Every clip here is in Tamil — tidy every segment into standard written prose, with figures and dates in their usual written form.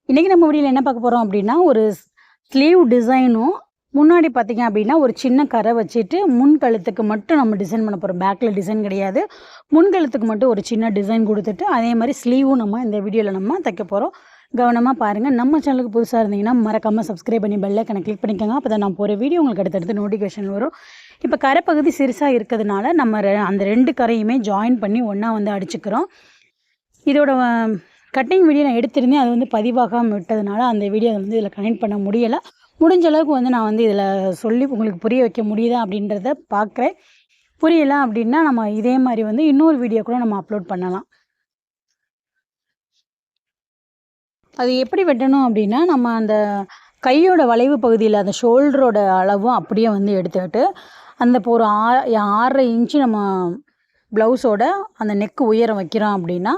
இன்றைக்கி நம்ம வீடியோவில் என்ன பார்க்க போகிறோம் அப்படின்னா, ஒரு ஸ்லீவ் டிசைனும் முன்னாடி பார்த்தீங்க அப்படின்னா, ஒரு சின்ன கரை வச்சுட்டு முன் கழுத்துக்கு மட்டும் நம்ம டிசைன் பண்ண போகிறோம். பேக்கில் டிசைன் கிடையாது. முன் கழுத்துக்கு மட்டும் ஒரு சின்ன டிசைன் கொடுத்துட்டு, அதே மாதிரி ஸ்லீவும் நம்ம இந்த வீடியோவில் நம்ம தைக்க போகிறோம். கவனமாக பாருங்கள். நம்ம சேனலுக்கு புதுசாக இருந்தீங்கன்னா மறக்காமல் சப்ஸ்கிரைப் பண்ணி பெல் ஐக்கானை கிளிக் பண்ணிக்கோங்க. அப்போ தான் நான் போகிற வீடியோ உங்களுக்கு அடுத்தடுத்து நோட்டிஃபிகேஷன் வரும். இப்போ கரை பகுதி சிறுசாக இருக்கிறதுனால நம்ம அந்த 2 கரையுமே ஜாயின் பண்ணி ஒன்றா வந்து அடிச்சுக்கிறோம். இதோட கட்டிங் வீடியோ நான் எடுத்திருந்தேன். அது வந்து பதிவாகாமல் விட்டதுனால அந்த வீடியோ வந்து இதில் கனெக்ட் பண்ண முடியலை. முடிஞ்ச அளவுக்கு வந்து நான் வந்து இதில் சொல்லி உங்களுக்கு புரிய வைக்க முடியுதா அப்படின்றத பார்க்குறேன். புரியலை அப்படின்னா நம்ம இதே மாதிரி வந்து இன்னொரு வீடியோ கூட நம்ம அப்லோட் பண்ணலாம். அது எப்படி வெட்டணும் அப்படின்னா, நம்ம அந்த கையோட வளைவு பகுதியில் அந்த ஷோல்டரோட அளவும் அப்படியே வந்து எடுத்துக்கிட்டு, அந்த இப்போ ஒரு 6.5 இன்ச்சு நம்ம ப்ளவுஸோட அந்த நெக்கு உயரம் வைக்கிறோம் அப்படின்னா,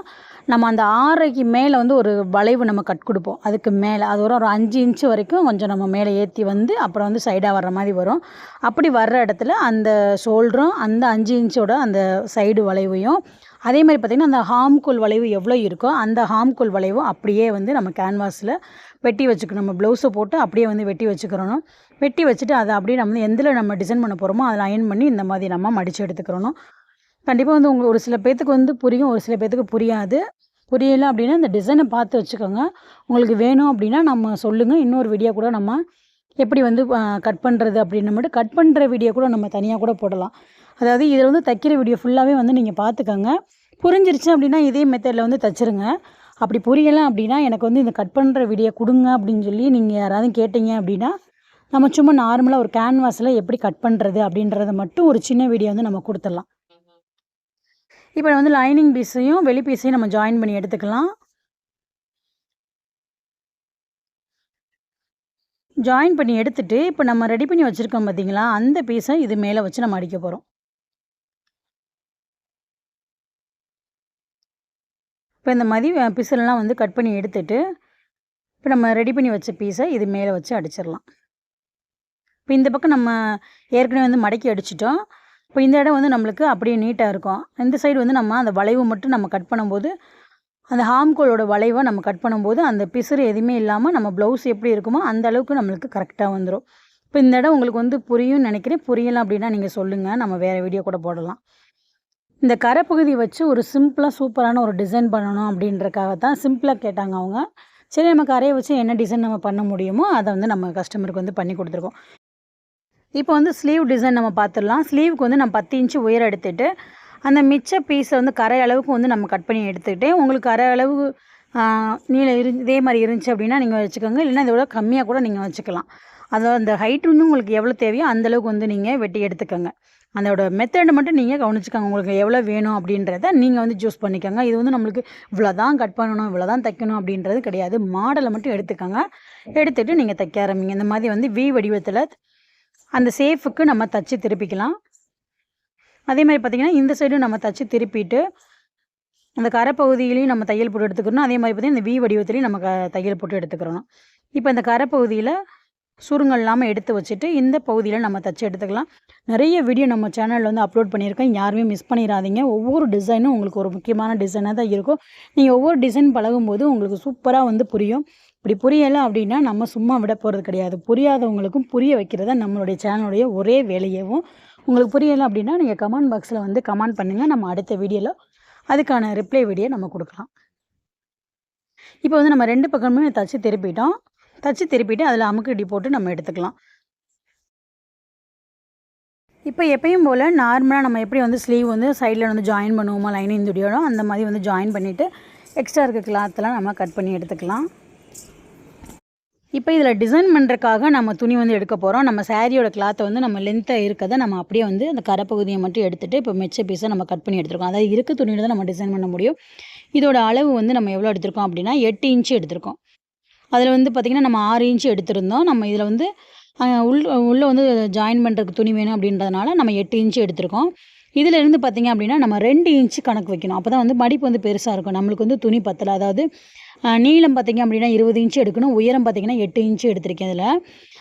நம்ம அந்த 6.5க்கு மேலே வந்து ஒரு வளைவு நம்ம கட் கொடுப்போம். அதுக்கு மேலே அது ஒரு 5 இன்ச்சு வரைக்கும் கொஞ்சம் நம்ம மேலே ஏற்றி வந்து அப்புறம் வந்து சைடாக வர்ற மாதிரி வரும். அப்படி வர்ற இடத்துல அந்த ஷோல்டரும் அந்த 5 இன்ச்சோட அந்த சைடு வளைவையும், அதே மாதிரி பார்த்திங்கன்னா அந்த ஹாம்கோல் வளைவு எவ்வளோ இருக்கோ அந்த ஹாம்கோல் வளைவும் அப்படியே வந்து நம்ம கேன்வாஸில் வெட்டி வச்சுக்கணும். நம்ம ப்ளவுஸை போட்டு அப்படியே வந்து வெட்டி வச்சுக்கிறணும். வெட்டி வச்சுட்டு அதை அப்படியே நம்ம எந்தில் நம்ம டிசைன் பண்ண போகிறோமோ அதில் அயன் பண்ணி இந்த மாதிரி நம்ம மடித்து எடுத்துக்கிறணும். கண்டிப்பாக வந்து உங்களுக்கு ஒரு சில பேத்துக்கு வந்து புரியும், ஒரு சில பேத்துக்கு புரியாது. புரியலை அப்படின்னா இந்த டிசைனை பார்த்து வச்சுக்கோங்க. உங்களுக்கு வேணும் அப்படின்னா நம்ம சொல்லுங்கள். இன்னொரு வீடியோ கூட நம்ம எப்படி வந்து கட் பண்ணுறது அப்படின்னு மட்டும் கட் பண்ணுற வீடியோ கூட நம்ம தனியாக கூட போடலாம். அதாவது இதில் வந்து தைக்கிற வீடியோ ஃபுல்லாகவே வந்து நீங்கள் பார்த்துக்கோங்க. புரிஞ்சிருச்சு அப்படின்னா இதே மெத்தடில் வந்து தைச்சிருங்க. அப்படி புரியலை அப்படின்னா எனக்கு வந்து இந்த கட் பண்ணுற வீடியோ கொடுங்க அப்படின்னு சொல்லி நீங்கள் யாராவது கேட்டிங்க அப்படின்னா, நம்ம சும்மா நார்மலாக ஒரு கேன்வாஸில் எப்படி கட் பண்ணுறது அப்படின்றத மட்டும் ஒரு சின்ன வீடியோ வந்து நம்ம கொடுத்துடலாம். இப்போ வந்து லைனிங் பீஸையும் வெளி பீஸையும் நம்ம ஜாயின் பண்ணி எடுத்துக்கலாம். ஜாயின் பண்ணி எடுத்துட்டு இப்போ நம்ம ரெடி பண்ணி வச்சுருக்கோம் பார்த்தீங்களா, அந்த பீஸை இது மேலே வச்சு நம்ம அடிக்க போகிறோம். இப்போ இந்த மாதிரி பீஸெல்லாம் வந்து கட் பண்ணி எடுத்துட்டு, இப்போ நம்ம ரெடி பண்ணி வச்ச பீஸை இது மேலே வச்சு அடிச்சிடலாம். இப்போ இந்த பக்கம் நம்ம ஏற்கனவே வந்து மடக்கி அடிச்சிட்டோம். இப்போ இந்த இடம் வந்து நம்மளுக்கு அப்படியே நீட்டாக இருக்கும். இந்த சைடு வந்து நம்ம அந்த வளைவு மட்டும் நம்ம கட் பண்ணும்போது, அந்த ஹாம்கோலோட வளைவை நம்ம கட் பண்ணும்போது அந்த பிசுறு எதுவுமே இல்லாமல் நம்ம ப்ளவுஸ் எப்படி இருக்குமோ அந்த அளவுக்கு நம்மளுக்கு கரெக்டாக வந்துடும். இப்போ இந்த இடம் உங்களுக்கு வந்து புரியும்னு நினைக்கிறேன். புரியலாம் அப்படின்னா நீங்கள் சொல்லுங்கள், நம்ம வேறு வீடியோ கூட போடலாம். இந்த கரை பகுதி வச்சு ஒரு சிம்பிளாக சூப்பரான ஒரு டிசைன் பண்ணணும் அப்படின்றக்காக தான் சிம்பிளாக கேட்டாங்க அவங்க. சரி, நம்ம கரையை வச்சு என்ன டிசைன் நம்ம பண்ண முடியுமோ அதை வந்து நம்ம கஸ்டமருக்கு வந்து பண்ணி கொடுத்துருக்கோம். இப்போ வந்து ஸ்லீவ் டிசைன் நம்ம பார்த்துடலாம். ஸ்லீவுக்கு வந்து நான் 10 இன்ச்சு உயரம் எடுத்துகிட்டு அந்த மிச்ச பீஸை வந்து கரை அளவுக்கு வந்து நம்ம கட் பண்ணி எடுத்துக்கிட்டு, உங்களுக்கு கரை அளவு நீளம் இதே மாதிரி இருந்துச்சு அப்படின்னா நீங்கள் வச்சுக்கோங்க. இல்லைன்னா இதோட கம்மியாக கூட நீங்கள் வச்சுக்கலாம். அதாவது அந்த ஹைட் வந்து உங்களுக்கு எவ்வளோ தேவையோ அந்தளவுக்கு வந்து நீங்கள் வெட்டி எடுத்துக்கோங்க. அதோட மெத்தடை மட்டும் நீங்கள் கவனிச்சுக்கோங்க. உங்களுக்கு எவ்வளோ வேணும் அப்படின்றத நீங்கள் வந்து சூஸ் பண்ணிக்கோங்க. இது வந்து நம்மளுக்கு இவ்வளோ தான் கட் பண்ணணும், இவ்வளோ தான் தைக்கணும் அப்படின்றது கிடையாது. மாடலை மட்டும் எடுத்துக்கோங்க. எடுத்துகிட்டு நீங்கள் தைக்க ஆரம்பிங்க. இந்த மாதிரி வந்து வி வடிவத்தில் அந்த சேஃபுக்கு நம்ம தச்சு திருப்பிக்கலாம். அதே மாதிரி பார்த்திங்கன்னா இந்த சைடும் நம்ம தச்சு திருப்பிட்டு அந்த கரை பகுதியிலையும் நம்ம தையல் போட்டு எடுத்துக்கிறோம். அதே மாதிரி பார்த்திங்கன்னா இந்த வி வடிவத்துலேயும் நம்ம தையல் போட்டு எடுத்துக்கிறோம். இப்போ இந்த கரை பகுதியில் சுருங்கல் இல்லாமல் எடுத்து வச்சுட்டு இந்த பகுதியில் நம்ம தச்சு எடுத்துக்கலாம். நிறைய வீடியோ நம்ம சேனலில் வந்து அப்லோட் பண்ணியிருக்கேன். யாருமே மிஸ் பண்ணிடாதீங்க. ஒவ்வொரு டிசைனும் உங்களுக்கு ஒரு முக்கியமான டிசைனாக தான் இருக்கும். நீங்கள் ஒவ்வொரு டிசைன் பழகும்போது உங்களுக்கு சூப்பராக வந்து புரியும். இப்படி புரியலை அப்படின்னா நம்ம சும்மா விட போகிறது கிடையாது. புரியாதவங்களுக்கும் புரிய வைக்கிறதா நம்மளுடைய சேனலுடைய ஒரே வேலையவும். உங்களுக்கு புரியலை அப்படின்னா நீங்கள் கமெண்ட் பாக்ஸில் வந்து கமெண்ட் பண்ணுங்கள். நம்ம அடுத்த வீடியோவில் அதுக்கான ரிப்ளை வீடியோ நம்ம கொடுக்கலாம். இப்போ வந்து நம்ம 2 பக்கமுமே தச்சு திருப்பிட்டோம். தச்சு திருப்பிட்டு அதில் அமுக்கடி போட்டு நம்ம எடுத்துக்கலாம். இப்போ எப்பயும் போல் நார்மலாக நம்ம எப்படி வந்து ஸ்லீவ் வந்து சைடில் வந்து ஜாயின் பண்ணுவோமோ லைனிங் துடியோட அந்த மாதிரி வந்து ஜாயின் பண்ணிவிட்டு எக்ஸ்ட்ரா இருக்க கிளாத்தெல்லாம் நம்ம கட் பண்ணி எடுத்துக்கலாம். இப்போ இதில் டிசைன் பண்ணுறதுக்காக நம்ம துணி வந்து எடுக்க போகிறோம். நம்ம சாரியோட கிளாத்தை வந்து நம்ம லென்த்தாக இருக்கிறத நம்ம அப்படியே வந்து அந்த கரை பகுதியை மட்டும் எடுத்துகிட்டு இப்போ மிச்ச பீஸை நம்ம கட் பண்ணி எடுத்துருக்கோம். அதாவது இருக்க துணியில் தான் நம்ம டிசைன் பண்ண முடியும். இதோட அளவு வந்து நம்ம எவ்வளோ எடுத்திருக்கோம் அப்படின்னா 8 இன்ச்சு எடுத்திருக்கோம். அதில் வந்து பார்த்திங்கன்னா நம்ம 6 இன்ச்சு எடுத்திருந்தோம். நம்ம இதில் வந்து உள்ளே வந்து ஜாயின் பண்ணுறதுக்கு துணி வேணும் அப்படின்றதுனால நம்ம 8 இன்ச்சு எடுத்திருக்கோம். இதில் இருந்து பார்த்திங்க அப்படின்னா நம்ம 2 இன்ச்சு கணக்கு வைக்கணும். அப்போ தான் வந்து மடிப்பு வந்து பெருசாக இருக்கும். நம்மளுக்கு வந்து துணி பத்தலை. அதாவது நீளம் பார்த்திங்க அப்படின்னா 20 இன்ச்சு எடுக்கணும். உயரம் பார்த்திங்கன்னா 8 இன்ச்சு எடுத்திருக்கேன் இதில்.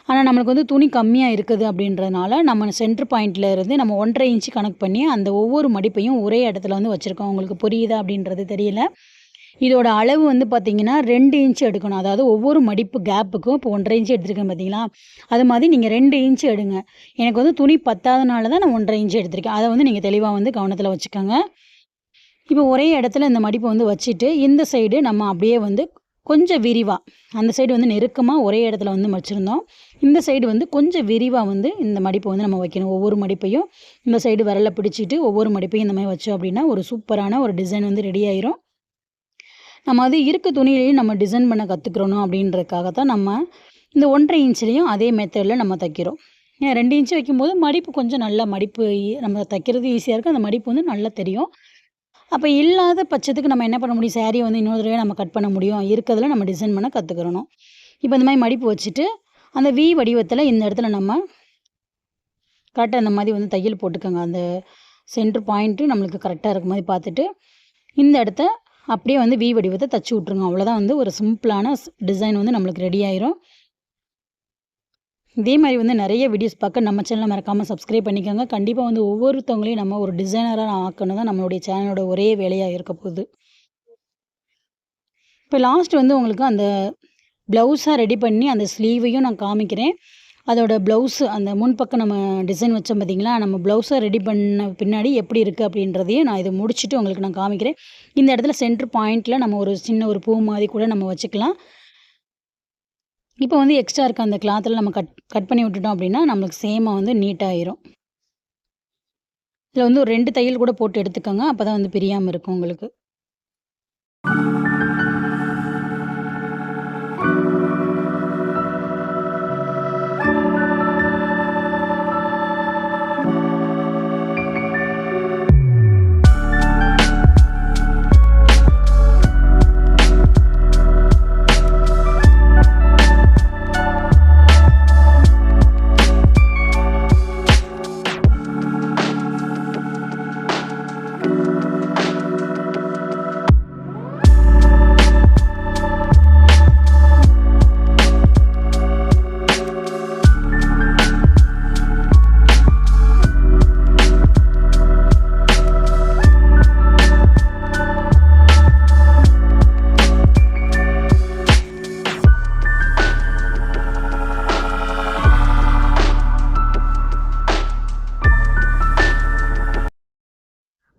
ஆனால் நம்மளுக்கு வந்து துணி கம்மியாக இருக்குது அப்படின்றதுனால நம்ம சென்டர் பாயிண்டில் இருந்து நம்ம 1.5 இன்ச்சு கணக்கு பண்ணி அந்த ஒவ்வொரு மடிப்பையும் ஒரே இடத்துல வந்து வச்சுருக்கோம். உங்களுக்கு புரியுதா அப்படின்றது தெரியல. இதோட அளவு வந்து பார்த்தீங்கன்னா 2 இன்ச் எடுக்கணும். அதாவது ஒவ்வொரு மடிப்பு கேப்புக்கும் இப்போ 1 1/2 இன்ச் எடுத்திருக்கேன் பார்த்தீங்களா? அது மாதிரி நீங்க 2 இன்ச் எடுங்க. எனக்கு வந்து துணி பத்தாதனால தான் நான் 1 1/2 இன்ச் எடுத்திருக்கேன். அத வந்து நீங்க தெளிவா வந்து கவனத்துல வச்சுக்கங்க. இப்போ ஒரே இடத்துல இந்த மடிப்ப வந்து வச்சுட்டு, இந்த சைடு நம்ம அப்படியே வந்து கொஞ்சம் விரிவா, அந்த சைடு வந்து நெருக்கமா ஒரே இடத்துல வந்து வச்சிருந்தோம். இந்த சைடு வந்து கொஞ்சம் விரிவா வந்து இந்த மடிப்ப வந்து நம்ம வைக்கணும். ஒவ்வொரு மடிப்பையும் இந்த சைடு விரல்ல பிடிச்சிட்டு, ஒவ்வொரு மடிப்பையும் இந்த மாரி வச்சோம் அப்படின்னா, ஒரு சூப்பரான ஒரு டிசைன் வந்து ரெடி ஆயிரும். நம்ம அது இருக்க துணியிலேயும் நம்ம டிசைன் பண்ண கத்துக்கிறணும் அப்படின்றதுக்காக தான் நம்ம இந்த 1 1/2 இன்ச்லேயும் அதே மெத்தடில் நம்ம தைக்கிறோம். ஏன் 2 இன்ச் வைக்கும்போது மடிப்பு கொஞ்சம் நல்லா மடிப்பு நம்ம தைக்கிறது ஈஸியாக இருக்கும். அந்த மடிப்பு வந்து நல்லா தெரியும். அப்போ இல்லாத பட்சத்துக்கு நம்ம என்ன பண்ண முடியும்? சாரியை வந்து இன்னொரு தடவை நம்ம கட் பண்ண முடியும். இருக்கிறதுல நம்ம டிசைன் பண்ண கற்றுக்கிறணும். இப்போ இந்த மாதிரி மடிப்பு வச்சுட்டு, அந்த வி வடிவத்தில் இந்த இடத்துல நம்ம கரெக்டாக இந்த மாதிரி வந்து தையல் போட்டுக்கோங்க. அந்த சென்டர் பாயிண்ட்டு நம்மளுக்கு கரெக்டாக இருக்க மாதிரி பார்த்துட்டு, இந்த இடத்த அப்படியே வந்து வி வடிவத்தை தச்சு விட்ருங்க. அவ்வளோதான் வந்து ஒரு சிம்பிளான டிசைன் வந்து நம்மளுக்கு ரெடி ஆயிரும். இதே மாதிரி வந்து நிறைய வீடியோஸ் பார்க்க நம்ம சேனலை மறக்காமல் சப்ஸ்கிரைப் பண்ணிக்கோங்க. கண்டிப்பாக வந்து ஒவ்வொருத்தவங்களையும் நம்ம ஒரு டிசைனராக ஆக்கணும் தான் நம்மளுடைய சேனலோட ஒரே வேலையாக இருக்க போகுது. இப்போ லாஸ்ட் வந்து உங்களுக்கு அந்த ப்ளவுஸாக ரெடி பண்ணி அந்த ஸ்லீவையும் நான் காமிக்கிறேன். அதோட ப்ளவுஸு அந்த முன்பக்கம் நம்ம டிசைன் வச்சோம் பார்த்தீங்களா? நம்ம ப்ளவுஸை ரெடி பண்ண பின்னாடி எப்படி இருக்குது அப்படின்றதையும் நான் இதை முடிச்சுட்டு உங்களுக்கு நான் காமிக்கிறேன். இந்த இடத்துல சென்டர் பாயிண்ட்டில் நம்ம ஒரு சின்ன ஒரு பூ மாதிரி கூட நம்ம வச்சுக்கலாம். இப்போ வந்து எக்ஸ்ட்ரா இருக்க அந்த கிளாத்தில் நம்ம கட் பண்ணி விட்டுட்டோம் அப்படின்னா நம்மளுக்கு சேமாக வந்து நீட்டாகிரும். இதில் வந்து ஒரு 2 தையல் கூட போட்டு எடுத்துக்கோங்க. அப்போ தான் வந்து பிரியாமல் இருக்கும் உங்களுக்கு.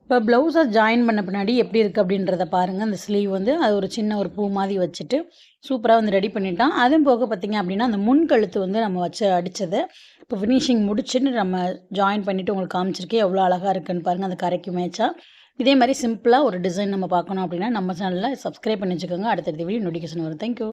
இப்போ ப்ளவுஸை ஜாயின் பண்ண பின்னாடி எப்படி இருக்குது அப்படின்றத பாருங்கள். அந்த ஸ்லீவ் வந்து அது ஒரு சின்ன ஒரு பூ மாதிரி வச்சுட்டு சூப்பராக வந்து ரெடி பண்ணிட்டான். அதுவும் போக பார்த்திங்க அப்படின்னா அந்த முன் கழுத்து வந்து நம்ம வச்சு அடித்ததை இப்போ ஃபினிஷிங் முடிச்சுட்டு நம்ம ஜாயின் பண்ணிவிட்டு உங்களுக்கு காமிச்சிருக்கேன். எவ்வளோ அழகாக இருக்குன்னு பாருங்கள். அந்த கரைக்கு மேட்சாக இதே மாதிரி சிம்பிளாக ஒரு டிசைன் நம்ம பார்க்கணும் அப்படின்னா நம்ம சேனலில் சப்ஸ்கிரைப் பண்ணி வச்சுக்கோங்க. அடுத்தடுத்த வீடியோ நோட்டிஃபிகேஷன் வரும். தேங்க்யூ.